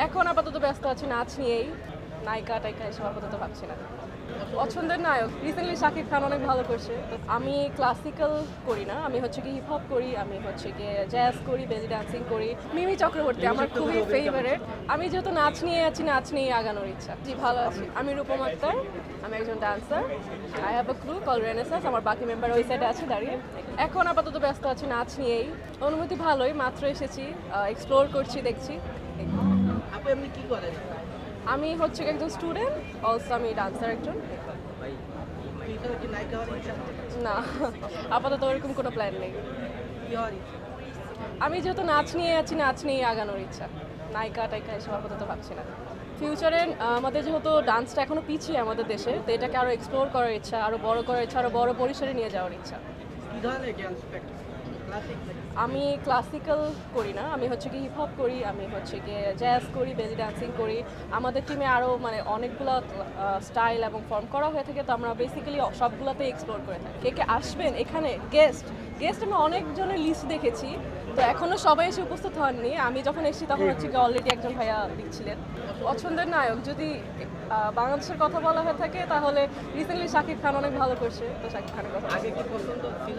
এখন আপাতত ব্যস্ত আছি নাচ নিয়েই। নায়িকা টাইকা এসব আপাতত ভাবছি না। পছন্দের নায়ক রিসেন্টলি শাকিব খান অনেক ভালো করছে। আমি ক্লাসিক্যাল করি না, আমি হচ্ছে কি হিপ হপ করি, আমি হচ্ছে গিয়ে জ্যাজ করি, বেলি ডান্সিং করি। মিমি চক্রবর্তী আমার খুবই ফেভারিট। আমি যেহেতু নাচ নিয়ে আছি, নাচ নিয়ে আগানোর ইচ্ছা। জি ভালো আছি। আমি রূপম আক্তার, আমি একজন dancer. I have a crew call Renaissance. আমার বাকি মেম্বার ওই সাইডে আছে দাঁড়িয়ে। এখন আপাতত ব্যস্ত আছি নাচ নিয়েই। অনুভূতি ভালোই, মাত্র এসেছি, এক্সপ্লোর করছি, দেখছি। আপু এমনি কি করেন? আমি হচ্ছে একজন স্টুডেন্ট, অলসো আমি ডান্সার একজন। ফিউচারে কি নায়িকা হওয়ার ইচ্ছা আছে? না, আপাতত ওরকম কোনো প্ল্যান নেই। কি হওয়ার ইচ্ছা? আমি যেহেতু নাচ নিয়ে আছি, নাচ নিয়ে আগানোর ইচ্ছা। নায়িকা টাইকা এসব আপাতত ভাবছি না। ফিউচারে আমাদের যেহেতু ডান্সটা এখনো পিছিয়ে আমাদের দেশে, তো এটাকে আরও এক্সপ্লোর করার ইচ্ছা, আরও বড় করার ইচ্ছা, আরও বড় পরিসরে নিয়ে যাওয়ার ইচ্ছা। কি ধরনের ডান্স প্র্যাকটিস? ক্লাসিক নাকি? আমি ক্লাসিক্যাল করি না, আমি হচ্ছে কি হিপ হপ করি, আমি হচ্ছে গিয়ে জ্যাজ করি, বেলি ডান্সিং করি। আমাদের টিমে আরও মানে অনেকগুলো স্টাইল এবং ফর্ম করা হয়ে থাকে, তো আমরা বেসিক্যালি সবগুলোতে এক্সপ্লোর করে থাকি। কে কে আসবেন এখানে গেস্ট আমি অনেকজনের লিস্ট দেখেছি, তো এখনও সবাই এসে উপস্থিত হননি। আমি যখন এসেছি তখন হচ্ছে কি অলরেডি একজন ভাইয়া দিচ্ছিলেন। পছন্দের নায়ক যদি বাংলাদেশের কথা বলা হয়ে থাকে তাহলে রিসেন্টলি শাকিব খান অনেক ভালো করছে, তো শাকিব খানের কথা আগে কি পছন্দ ছিল?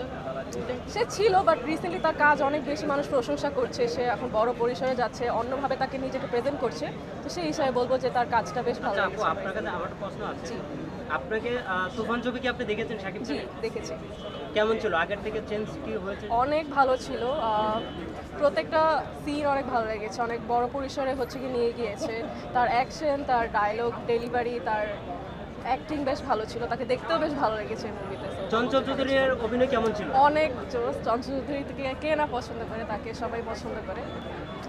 সে ছিল, বাট রিসেন্টলি তার কাজ অনেক বেশি মানুষ প্রশংসা করছে, সে এখন বড় পরিসরে যাচ্ছে, অন্যভাবে তাকে নিজেকে প্রেজেন্ট করছে, তো সেই হিসাবে বলবো যে তার কাজটা বেশ ভালো আপু লাগছে। আপনার কাছে আমার একটা প্রশ্ন আছে। জি। আপনাকে তুফান ছবি কি আপনি দেখেছেন শাকিব জি খানের? দেখেছি, কেমন ছিল? আগের থেকে চেঞ্জ কি হয়েছে? অনেক ভালো ছিল। প্রত্যেকটা সিন অনেক ভালো লেগেছে, অনেক বড় পরিসরে হচ্ছে কি নিয়ে গিয়েছে। তার অ্যাকশন, তার ডায়লগ ডেলিভারি, তার অ্যাক্টিং বেশ ভালো ছিল, তাকে দেখতেও বেশ ভালো লেগেছে মুভিতে। চঞ্চল চৌধুরীর অভিনয় কেমন ছিল? অনেক জোস। চঞ্চল চৌধুরী থেকে কে না পছন্দ করে, তাকে সবাই পছন্দ করে।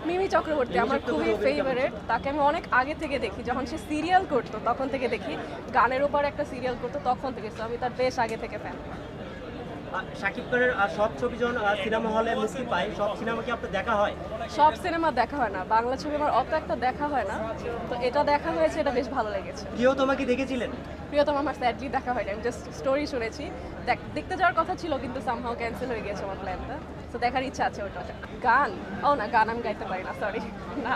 মিমি চক্রবর্তী আমার খুবই ফেভারিট, তাকে আমি অনেক আগে থেকে দেখি, যখন সে সিরিয়াল করতো তখন থেকে দেখি, গানের ওপর একটা সিরিয়াল করতো তখন থেকে, তো আমি তার বেশ আগে থেকে ফ্যান। শাকিব খানের সব ছবি যখন সিনেমা হলে মুক্তি পায়, সব সিনেমা কি আপনার দেখা হয়? সব সিনেমা দেখা হয় না, বাংলা ছবি আমার অত একটা দেখা হয় না, তো এটা দেখা হয়েছে, এটা বেশ ভালো লেগেছে। কেউ তোমাকে দেখেছিলেন? প্রিয়তম আমার স্যাডলি দেখা হয়নি, আমি জাস্ট স্টোরি শুনেছি। দেখতে যাওয়ার কথা ছিল কিন্তু সামহাও ক্যান্সেল হয়ে গেছে আমার প্ল্যানটা, তো দেখার ইচ্ছা আছে ওটা। গান না, গান আমি গাইতে পারি না, সরি। না,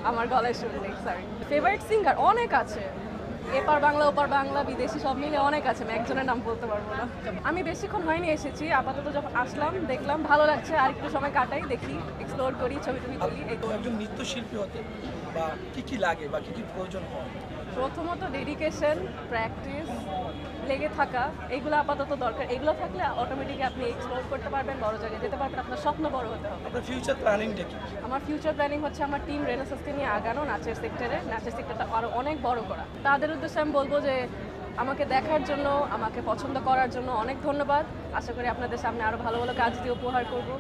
আমার গলায় সুর নেই, সরি। ফেভারিট সিঙ্গার অনেক আছে, এপার বাংলা ওপার বাংলা বিদেশি সব মিলে অনেক আছে, আমি একজনের নাম বলতে পারবো না। আমি বেশিক্ষণ হয়নি এসেছি, আপাতত যখন আসলাম দেখলাম ভালো লাগছে, আর একটু সময় কাটাই, দেখি, এক্সপ্লোর করি, ছবি টবি তুলি। এই তো। একজন নৃত্যশিল্পী হতে বা কি লাগে বা কি প্রয়োজন হয়? প্রথমত ডেডিকেশন, প্র্যাকটিস, লেগে থাকা, এইগুলো আপাতত দরকার। এগুলো থাকলে অটোমেটিকলি আপনি এক্সপ্লোর করতে পারবেন, বড় জায়গায় যেতে পারবেন, আপনার স্বপ্ন বড় হতে হবে। আপনার ফিউচার প্ল্যানিংটা কি? আমার ফিউচার প্ল্যানিং হচ্ছে আমার টিম রেনেসাসকে নিয়ে আগানো, নাচের সেক্টরটা আরও অনেক বড় করা। তাদের উদ্দেশ্যে আমি বলবো যে আমাকে দেখার জন্য, আমাকে পছন্দ করার জন্য অনেক ধন্যবাদ। আশা করি আপনাদের সামনে আরও ভালো ভালো কাজ দিয়ে উপহার করবো।